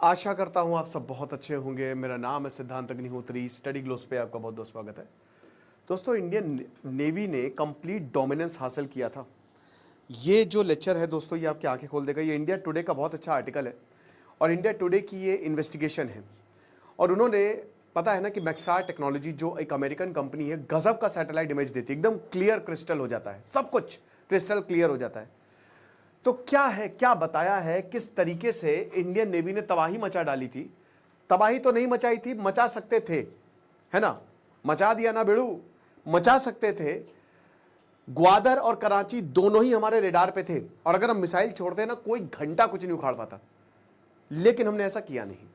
आशा करता हूं आप सब बहुत अच्छे होंगे। मेरा नाम है सिद्धांत अग्निहोत्री। स्टडी ग्लोस पे आपका बहुत बहुत स्वागत है। दोस्तों, इंडियन नेवी ने कंप्लीट डोमिनेंस हासिल किया था। ये जो लेक्चर है दोस्तों, ये आपकी आंखें खोल देगा। ये इंडिया टुडे का बहुत अच्छा आर्टिकल है और इंडिया टुडे की ये इन्वेस्टिगेशन है। और उन्होंने, पता है ना कि मैक्सार टेक्नोलॉजी जो एक अमेरिकन कंपनी है, गजब का सैटेलाइट इमेज देती है, एकदम क्लियर क्रिस्टल हो जाता है, सब कुछ क्रिस्टल क्लियर हो जाता है। तो क्या है, क्या बताया है, किस तरीके से इंडियन नेवी ने तबाही मचा डाली थी। तबाही तो नहीं मचाई थी, मचा सकते थे, है ना। मचा दिया ना बेड़ू, मचा सकते थे। ग्वादर और कराची दोनों ही हमारे रेडार पे थे और अगर हम मिसाइल छोड़ते ना, कोई घंटा कुछ नहीं उखाड़ पाता। लेकिन हमने ऐसा किया नहीं।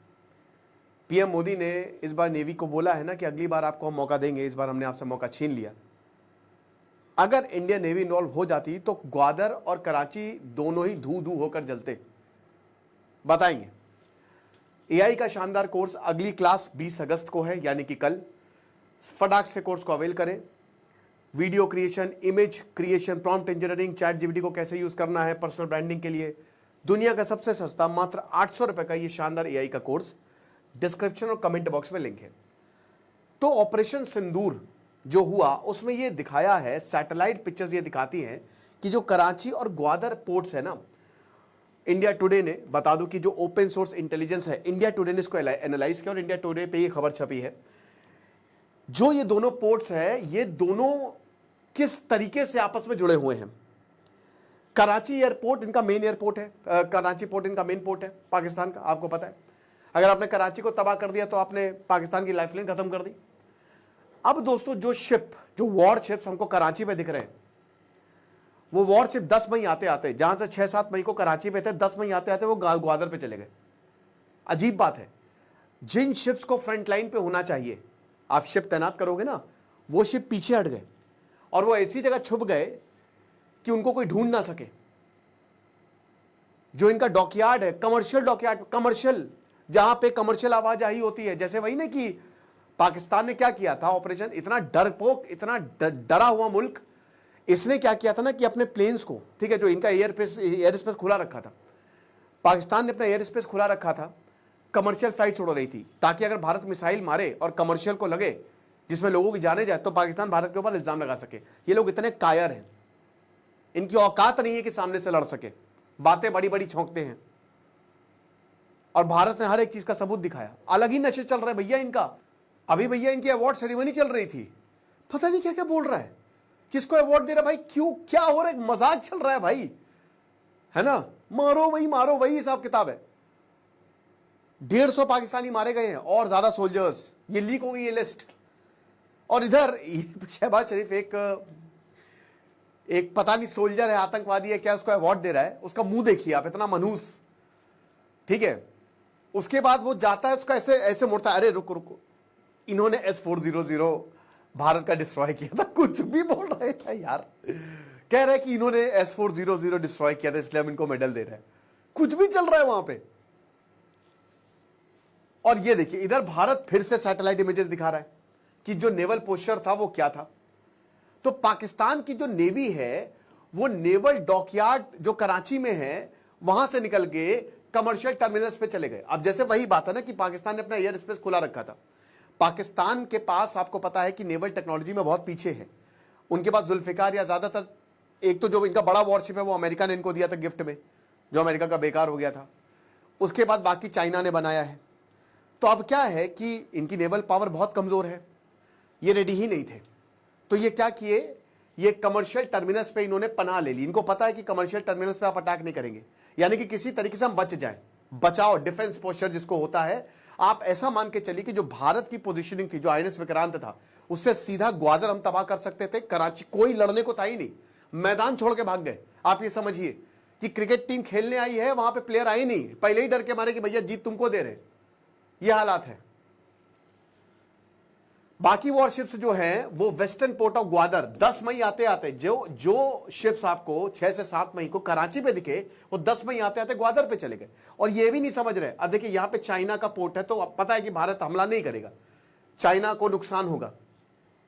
पीएम मोदी ने इस बार नेवी को बोला है ना कि अगली बार आपको हम मौका देंगे, इस बार हमने आपसे मौका छीन लिया। अगर इंडियन नेवी इन्वॉल्व हो जाती तो ग्वादर और कराची दोनों ही धू धू होकर जलते। बताएंगे। एआई का शानदार कोर्स, अगली क्लास 20 अगस्त को है, यानी कि कल। फटाक से कोर्स को अवेल करें। Video creation, image creation, prompt engineering, chat GPT को कैसे यूज करना है पर्सनल ब्रांडिंग के लिए, दुनिया का सबसे सस्ता मात्र 800 रुपए का ये शानदार एआई का कोर्स। डिस्क्रिप्शन और कमेंट बॉक्स में लिंक है। तो ऑपरेशन सिंदूर जो हुआ उसमें ये दिखाया है, सैटेलाइट पिक्चर्स ये दिखाती हैं कि जो कराची और ग्वादर पोर्ट्स है ना, इंडिया टुडे ने, बता दूं कि जो ओपन सोर्स इंटेलिजेंस है, इंडिया टुडे ने इसको एनालाइज किया और इंडिया टुडे पे ये खबर छपी है। जो ये दोनों पोर्ट्स है, ये दोनों किस तरीके से आपस में जुड़े हुए हैं। कराची एयरपोर्ट इनका मेन एयरपोर्ट है, कराची पोर्ट इनका मेन पोर्ट है पाकिस्तान का, आपको पता है। अगर आपने कराची को तबाह कर दिया तो आपने पाकिस्तान की लाइफलाइन खत्म कर दी। अब दोस्तों, जो वॉर शिप्स हमको कराची पे दिख रहे हैं, वो वॉर शिप 10 मई आते आते, जहां से 6-7 मई को कराची पे थे, 10 मई आते आते वो ग्वादर पे चले गए। अजीब बात है। जिन शिप्स को फ्रंट लाइन पे होना चाहिए, आप शिप तैनात करोगे ना, वो शिप पीछे हट गए और वो ऐसी जगह छुप गए कि उनको कोई ढूंढ ना सके। जो इनका डॉकयार्ड है, कमर्शियल डॉकयार्ड, कमर्शियल, जहां पे कमर्शियल आवाजाही होती है, जैसे वही ना कि पाकिस्तान ने क्या किया था, ऑपरेशन, इतना डरपोक, इतना डरा हुआ मुल्क, इसने क्या किया था ना कि अपने प्लेन्स को, ठीक है, जो इनका एयर स्पेस खुला रखा था, पाकिस्तान ने अपना एयर स्पेस खुला रखा था, कमर्शियल फ्लाइट उड़ रही थी, ताकि अगर भारत मिसाइल मारे और कमर्शियल को लगे जिसमें लोगों की जाने जाए, तो पाकिस्तान भारत के ऊपर इल्जाम लगा सके। ये लोग इतने कायर हैं, इनकी औकात नहीं है कि सामने से लड़ सके, बातें बड़ी बड़ी छोंकते हैं। और भारत ने हर एक चीज का सबूत दिखाया। अलग ही नशे चल रहे भैया इनका। अभी भैया इनकी अवार्ड सेरेमनी चल रही थी, पता नहीं क्या क्या बोल रहा है, किसको अवार्ड दे रहा है भाई, क्यों, क्या हो रहा है, मजाक चल रहा है भाई, है ना। मारो वही हिसाब किताब है। 150 पाकिस्तानी मारे गए हैं और ज्यादा सोल्जर्स, ये लीक हो गई ये लिस्ट। और इधर शहबाज शरीफ एक पता नहीं सोल्जर है, आतंकवादी है क्या, उसको अवार्ड दे रहा है। उसका मुंह देखिए आप, इतना मनहूस, ठीक है। उसके बाद वो जाता है, उसका ऐसे ऐसे मुड़ता है, अरे रुको रुको, इन्होंने S-400 भारत का डिस्ट्रॉय किया था, कुछ भी बोल रहे थे यार। कह रहे कि इन्होंने S-400 डिस्ट्रॉय किया था, इसलिए हम इनको मेडल दे रहे हैं। कुछ भी चल रहा है वहां पे। और ये देखिए, इधर भारत फिर से सैटेलाइट इमेजेस दिखा रहा है कि जो नेवल पोस्चर था वो क्या था। तो पाकिस्तान की जो नेवी है, वो नेवल डॉकयार्ड जो कराची में है, वहां से निकल के कमर्शियल टर्मिनल्स पे चले गए। अब जैसे वही बात है ना कि पाकिस्तान ने अपना एयर स्पेस खुला रखा था। पाकिस्तान के पास, आपको पता है कि नेवल टेक्नोलॉजी में बहुत पीछे है। उनके पास जुल्फिकार, या ज्यादातर, एक तो जो इनका बड़ा वॉरशिप है वो अमेरिका ने इनको दिया था गिफ्ट में, जो अमेरिका का बेकार हो गया था। उसके बाद बाकी चाइना ने बनाया है। तो अब क्या है कि इनकी नेवल पावर बहुत कमजोर है, ये रेडी ही नहीं थे। तो ये क्या किए, ये कमर्शियल टर्मिनल्स पे इन्होंने पनाह ले ली। इनको पता है कि कमर्शियल टर्मिनल्स पे आप अटैक नहीं करेंगे, यानी कि किसी तरीके से हम बच जाएं। बचाओ, डिफेंस पोस्चर जिसको होता है। आप ऐसा मान के चलिए कि जो भारत की पोजीशनिंग थी, जो INS विक्रांत था, उससे सीधा ग्वादर हम तबाह कर सकते थे। कराची कोई लड़ने को था ही नहीं, मैदान छोड़ के भाग गए। आप ये समझिए कि क्रिकेट टीम खेलने आई है, वहां पे प्लेयर आई नहीं, पहले ही डर के मारे कि भैया जीत तुमको दे रहे। ये हालात है। बाकी वॉरशिप्स जो हैं वो वेस्टर्न पोर्ट ऑफ ग्वादर 10 मई आते आते, जो शिप्स आपको 6 से 7 मई को कराची पे दिखे, वो 10 मई आते आते ग्वादर पे चले गए। और ये भी नहीं समझ रहे। अब देखिए, यहां पे चाइना का पोर्ट है, तो अब पता है कि भारत हमला नहीं करेगा, चाइना को नुकसान होगा,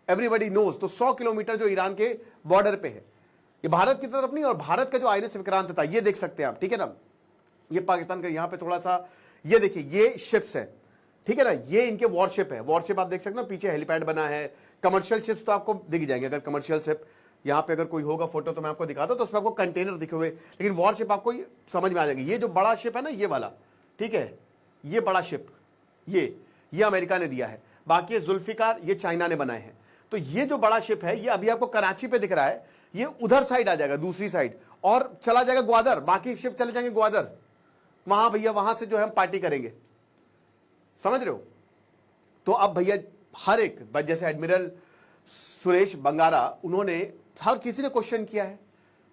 एवरीबडी नोज। तो 100 किलोमीटर जो ईरान के बॉर्डर पे है, ये भारत की तरफ नहीं। और भारत का जो INS विक्रांत था, ये देख सकते हैं आप, ठीक है ना। ये पाकिस्तान का, यहां पे थोड़ा सा ये देखिए ये शिप्स है, ठीक है ना, ये इनके वॉरशिप है। वॉरशिप आप देख सकते हो, पीछे हेलीपैड बना है। कमर्शियल शिप्स तो आपको दिख जाएंगे, अगर कमर्शियल शिप यहाँ पे अगर कोई होगा फोटो तो मैं आपको दिखाता हूं, तो उसमें आपको कंटेनर दिखे हुए, लेकिन वॉरशिप आपको समझ में आ जाएगी। ये जो बड़ा शिप है ना, ये वाला, ठीक है, ये बड़ा शिप, ये अमेरिका ने दिया है। बाकी ये जुल्फिकार, ये चाइना ने बनाए हैं। तो ये जो बड़ा शिप है, ये अभी आपको कराची पे दिख रहा है, ये उधर साइड आ जाएगा, दूसरी साइड, और चला जाएगा ग्वादर। बाकी शिप चले जाएंगे ग्वादर, वहां भैया, वहां से जो है हम पार्टी करेंगे, समझ रहे हो। तो अब भैया हर एक, जैसे एडमिरल सुरेश बंगारा, उन्होंने, हर किसी ने क्वेश्चन किया है,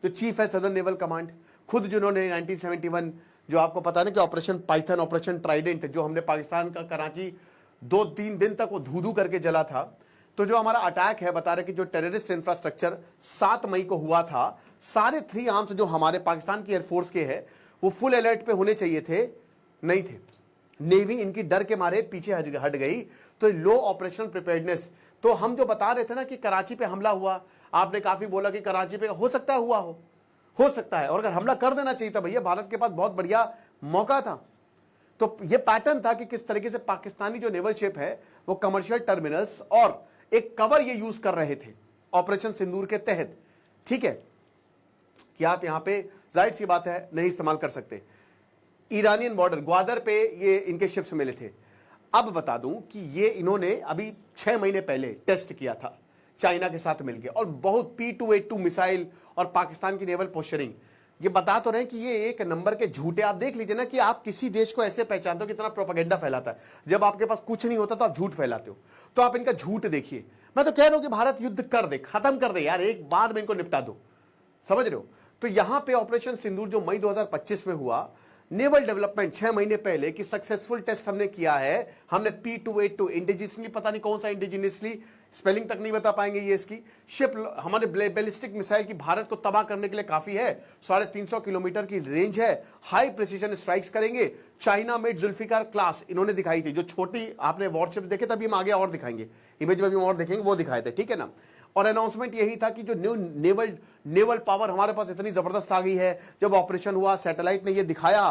जो चीफ है सदर्न नेवल कमांड, खुद जिन्होंने 1971 जो आपको पता है ना कि ऑपरेशन पाइथन, ऑपरेशन ट्राइडेंट, जो हमने पाकिस्तान का कराची 2-3 दिन तक वो धू करके जला था। तो जो हमारा अटैक है, बता रहे कि जो टेररिस्ट इंफ्रास्ट्रक्चर 7 मई को हुआ था, सारे 3 आर्म्स जो हमारे पाकिस्तान की एयरफोर्स के हैं, वो फुल अलर्ट पे होने चाहिए थे, नहीं थे। नेवी इनकी डर के मारे पीछे हट गई। तो लो ऑपरेशनल प्रिपेयर्डनेस। तो हम जो बता रहे थे ना कि कराची पे हमला हुआ, आपने काफी बोला कि कराची पे हो सकता है हुआ हो सकता है, और अगर हमला कर देना चाहिए था भैया, भारत के पास बहुत बढ़िया मौका था। तो ये पैटर्न था कि किस तरीके से पाकिस्तानी जो नेवल शिप है वो कमर्शियल टर्मिनल्स और एक कवर ये यूज कर रहे थे ऑपरेशन सिंदूर के तहत, ठीक है, कि आप यहां पे जाहिर सी बात है नहीं इस्तेमाल कर सकते। ईरानियन बॉर्डर ग्वादर पे ये इनके शिप्स मिले थे। अब बता दूं कि ये इन्होंने अभी 6 महीने पहले टेस्ट किया था चाइना के साथ मिलकर, और बहुत P282 मिसाइल और पाकिस्तान की नेवल पोस्चरिंग, ये बता तो रहे हैं कि ये एक नंबर के झूठे। आप देख लीजिए ना कि आप किसी देश को ऐसे पहचानते हो कितना प्रोपेगेंडा फैलाता है। जब आपके पास कुछ नहीं होता तो आप झूठ फैलाते हो। तो आप इनका झूठ देखिए। मैं तो कह रहा हूं कि भारत युद्ध कर दे, खत्म कर दे यार, एक बाद में इनको निपटा दो, समझ रहे हो। तो यहां पे ऑपरेशन सिंदूर जो मई 2025 में हुआ, नेवल डेवलपमेंट 6 महीने पहले की सक्सेसफुल टेस्ट हमने किया है। हमने P282 इंडिजिनियसली, पता नहीं कौन सा इंडिजिनियसली, स्पेलिंग तक नहीं बता पाएंगे ये इसकी, शिप हमारे बैलिस्टिक मिसाइल की भारत को तबाह करने के लिए काफी है। 350 किलोमीटर की रेंज है, हाई प्रिसीजन स्ट्राइक्स करेंगे। चाइना मेड जुल्फिकार क्लास इन्होंने दिखाई थी, जो छोटी आपने वॉरशिप्स देखे, तभी हम आगे और दिखाएंगे, इमेज में भी और देखेंगे, वो दिखाए थे, ठीक है ना। और अनाउंसमेंट यही था कि जो न्यू नेवल पावर हमारे पास इतनी जबरदस्त आ गई है। जब ऑपरेशन हुआ, सैटेलाइट ने ये दिखाया,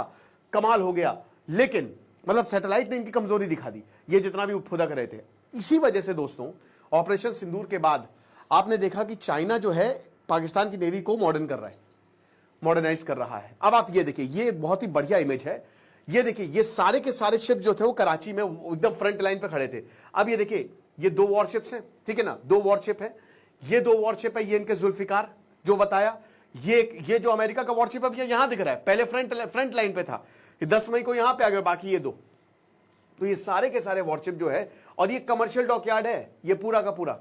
कमाल हो गया। लेकिन मतलब सैटेलाइट ने इनकी कमजोरी दिखा दी, ये जितना भी उपखुदा कर रहे थे। इसी वजह से दोस्तों, ऑपरेशन सिंदूर के बाद आपने देखा कि चाइना जो है पाकिस्तान की नेवी को मॉडर्न कर रहा है, मॉडर्नाइज कर रहा है। अब आप ये देखिए, ये बहुत ही बढ़िया इमेज है। ये देखिए, ये सारे के सारे शिप जो थे वो कराची में एकदम फ्रंट लाइन पे खड़े थे। अब ये देखिए, ये 2 वॉरशिप्स हैं, ठीक है ना, 2 वॉरशिप है, ये 2 वॉरशिप है, ये इनके जुल्फिकार जो बताया। ये जो अमेरिका का वॉरशिप अब ये यहां दिख रहा है, पहले फ्रंट लाइन पे था, 10 मई को यहां पे आ गया, बाकी ये 2। तो ये सारे के सारे वॉरशिप जो है, और ये कमर्शियल डॉकयार्ड है ये पूरा का पूरा,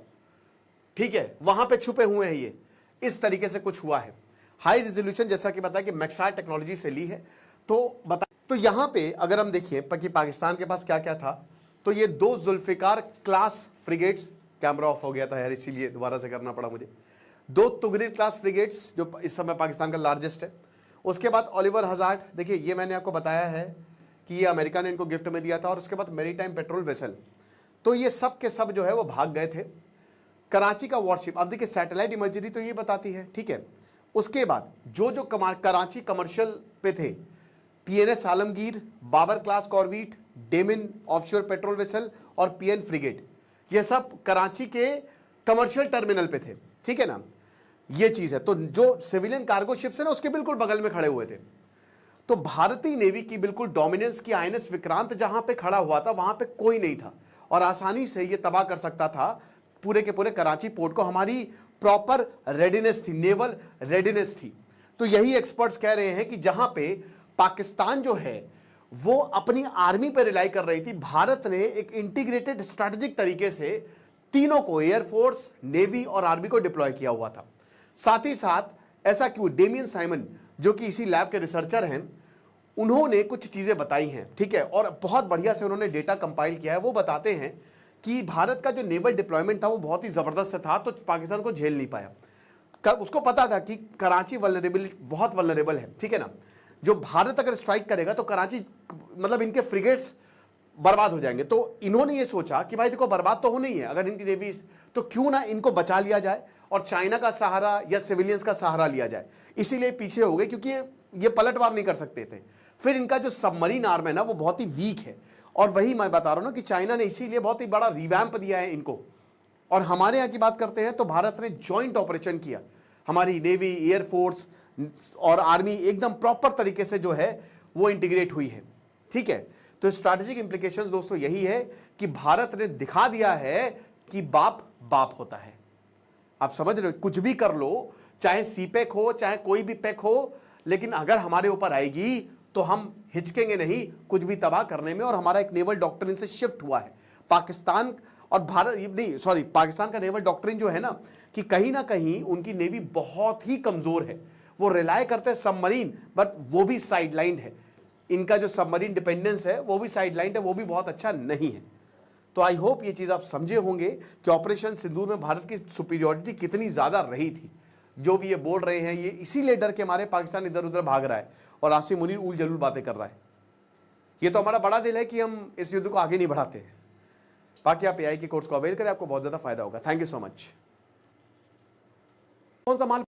ठीक है, वहां पे छुपे हुए हैं। ये इस तरीके से कुछ हुआ है। हाई रेजोल्यूशन, जैसा कि बताया कि मैक्सार टेक्नोलॉजी से ली है। तो यहां पे अगर हम देखिए कि पाकिस्तान के पास क्या क्या था, तो ये 2 Zulfiquar class frigates, camera off हो गया था यार, इसीलिए दोबारा से करना पड़ा मुझे। 2 तुगरीर क्लास फ्रिगेट्स जो इस समय पाकिस्तान का लार्जेस्ट है। उसके बाद ओलिवर हजार्ड, देखिए ये मैंने आपको बताया है कि ये अमेरिका ने इनको गिफ्ट में दिया था। और उसके बाद मैरीटाइम पेट्रोल वेसल। तो ये सब के सब जो है वो भाग गए थे। कराची का वॉरशिप, अब देखिए सैटेलाइट इमर्जरी तो ये बताती है, ठीक है। उसके बाद जो कराची कमर्शियल पे थे, PNS Alamgir, Babar class corvette, डेमिन ऑफशोर पेट्रोल वेसल और PN फ्रिगेट, ये सब कराची के कमर्शियल टर्मिनल पे थे, ठीक है ना, ये चीज है। तो जो सिविलियन कार्गो शिप्स है ना, उसके बिल्कुल बगल में खड़े हुए थे। तो भारतीय नेवी की बिल्कुल डोमिनेंस की INS विक्रांत जहां पे खड़ा हुआ था, वहां पे कोई नहीं था, और आसानी से ये तबाह कर सकता था पूरे के पूरे कराची पोर्ट को। हमारी प्रॉपर रेडीनेस थी, नेवल रेडीनेस थी। तो यही एक्सपर्ट्स कह रहे हैं कि जहां पे पाकिस्तान जो है वो अपनी आर्मी पर रिलाई कर रही थी, भारत ने एक इंटीग्रेटेड स्ट्रैटेजिक तरीके से तीनों को, एयरफोर्स, नेवी और आर्मी को डिप्लॉय किया हुआ था। साथ ही साथ ऐसा क्यों, डेमियन साइमन जो कि इसी लैब के रिसर्चर हैं, उन्होंने कुछ चीजें बताई हैं, ठीक है, और बहुत बढ़िया से उन्होंने डेटा कंपाइल किया है। वो बताते हैं कि भारत का जो नेवल डिप्लॉयमेंट था वो बहुत ही जबरदस्त था, तो पाकिस्तान को झेल नहीं पाया। उसको पता था कि कराची बहुत वल्नरेबल है, ठीक है ना। जो भारत अगर स्ट्राइक करेगा तो कराची, मतलब इनके फ्रिगेट्स बर्बाद हो जाएंगे। तो इन्होंने ये सोचा कि भाई देखो, बर्बाद तो होनी है अगर इनकी नेवी, तो क्यों ना इनको बचा लिया जाए और चाइना का सहारा या सिविलियंस का सहारा लिया जाए। इसीलिए पीछे हो गए, क्योंकि ये ये पलटवार नहीं कर सकते थे। फिर इनका जो सबमरीन आर्म है ना वो बहुत ही वीक है, और वही मैं बता रहा हूं ना कि चाइना ने इसीलिए बहुत ही बड़ा रिवैम्प दिया है इनको। और हमारे यहाँ की बात करते हैं तो भारत ने जॉइंट ऑपरेशन किया, हमारी नेवी, एयरफोर्स और आर्मी एकदम प्रॉपर तरीके से जो है वो इंटीग्रेट हुई है। ठीक है, तो स्ट्रैटेजिक इंप्लीकेशंस दोस्तों यही है कि भारत ने दिखा दिया है कि बाप बाप होता है। आप समझ रहे हो, कुछ भी कर लो, चाहे सीपेक हो चाहे कोई भी पैक हो, लेकिन अगर हमारे ऊपर आएगी तो हम हिचकेंगे नहीं कुछ भी तबाह करने में। और हमारा एक नेवल डॉक्ट्रिन से शिफ्ट हुआ है पाकिस्तान और भारत, नहीं सॉरी, पाकिस्तान का नेवल डॉक्ट्रिन जो है ना कि कहीं ना कहीं उनकी नेवी बहुत ही कमजोर है, वो रिलाय करते हैं सबमरीन, बट वो भी साइडलाइंड है। इनका जो सबमरीन डिपेंडेंस है वो भी साइडलाइंड है, वो भी बहुत अच्छा नहीं है। तो आई होप ये चीज आप समझे होंगे कि ऑपरेशन सिंदूर में भारत की सुपीरियरिटी कितनी ज्यादा रही थी। जो भी ये बोल रहे हैं ये इसीलिए डर के हमारे पाकिस्तान इधर उधर भाग रहा है और आसिम मुनीर उल जलूल बातें कर रहा है। ये तो हमारा बड़ा दिल है कि हम इस युद्ध को आगे नहीं बढ़ाते। बाकी आप AI के कोर्स को अवेल करें, आपको बहुत ज्यादा फायदा होगा। Thank you so much. कौन सा माल